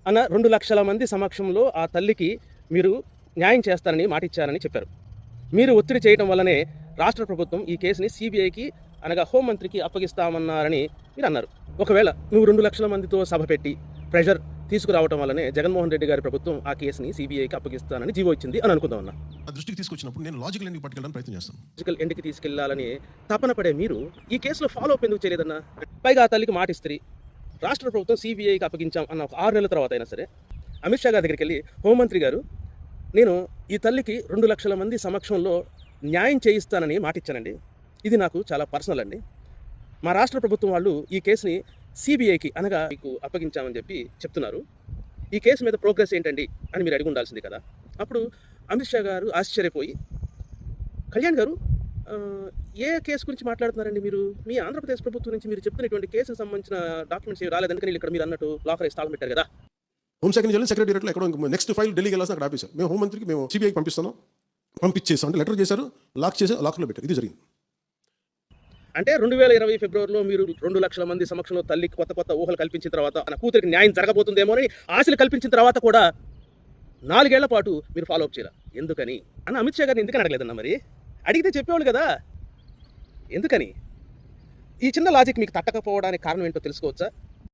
అన్న 2,00,000 మంది సమక్షంలో ఆ తల్లికి మీరు న్యాయం చేస్తారని మాటిచ్చారని చెప్పారు. మీరు ఒత్తిడి చేయడం వల్లనే రాష్ట్ర ప్రభుత్వం ఈ కేసుని సిబిఐకి అనగా హోంమంత్రికి అప్పగిస్తామన్నారని మీరు అన్నారు. ఒకవేళ నువ్వు 2,00,000 మందితో సభ పెట్టి ప్రెషర్ తీసుకురావడం వల్లనే జగన్మోహన్ రెడ్డి గారి ప్రభుత్వం ఆ కేసుని సిబిఐకి అప్పగిస్తానని జీవో ఇచ్చింది అని అనుకుందాం అన్న. ఆ దృష్టికి తీసుకొచ్చినప్పుడు నేను లాజికల్ ఎండ్కి పట్టుకెళ్ళడానికి ప్రయత్నం చేస్తాను. లాజికల్ ఎండ్కి తీసుకెళ్లాలని తపన పడే మీరు ఈ కేసులో ఫాలో అప్ ఎందుకు చేయలేదన్నా? పైగా ఆ తల్లికి మాటిస్త్రీ రాష్ట్ర ప్రభుత్వం సిబిఐకి అప్పగించాం అన్న ఒక 6 నెలల తర్వాత అయినా సరే అమిత్ షా గారి దగ్గరికి వెళ్ళి హోంమంత్రి గారు నేను ఈ తల్లికి 2,00,000 మంది సమక్షంలో న్యాయం చేయిస్తానని మాటిచ్చానండి. ఇది నాకు చాలా పర్సనల్ అండి. మా రాష్ట్ర ప్రభుత్వం వాళ్ళు ఈ కేసుని సిబిఐకి అనగా మీకు అప్పగించామని చెప్పి చెప్తున్నారు. ఈ కేసు మీద ప్రోగ్రెస్ ఏంటండి అని మీరు అడిగి ఉండాల్సింది కదా. అప్పుడు అమిత్ షా గారు ఆశ్చర్యపోయి కళ్యాణ్ గారు ఏ కేసు గురించి మాట్లాడుతున్నారండి మీరు? మీ ఆంధ్రప్రదేశ్ ప్రభుత్వం నుంచి మీరు చెప్తున్నటువంటి కేసుకు సంబంధించిన డాక్యుమెంట్స్ రాలేదని ఇక్కడ మీరు అన్నట్టు లాకర్ స్థానం పెట్టారు కదా. హోంశాఖ నుంచి సెక్రటరీలో ఎక్కడో నెక్స్ట్ ఫైల్ ఢిల్లీకి వెళ్ళాల్సిన అక్కడ ఆపేశారు. మేము హోంమంత్రికి మేము సిబిఐకి పంపించేసాం అంటే లెటర్ చేశారు, లాక్ చేసి లాక్లో పెట్టారు. ఇది జరిగింది. అంటే 2020 ఫిబ్రవరిలో మీరు 2,00,000 మంది సమక్షంలో తల్లికి కొత్త ఊహలు కల్పించిన తర్వాత తన కూతురికి న్యాయం జరగబోతుందేమో అని ఆశలు కల్పించిన తర్వాత కూడా 4 ఏళ్ల పాటు మీరు ఫాలో అప్ చేయాలి. ఎందుకని అన్న అమిత్ షా గారిని ఎందుకని అడగలేదన్న? మరి అడిగితే చెప్పేవాళ్ళు కదా. ఎందుకని? ఈ చిన్న లాజిక్ మీకు తట్టకపోవడానికి కారణం ఏంటో తెలుసుకోవచ్చా?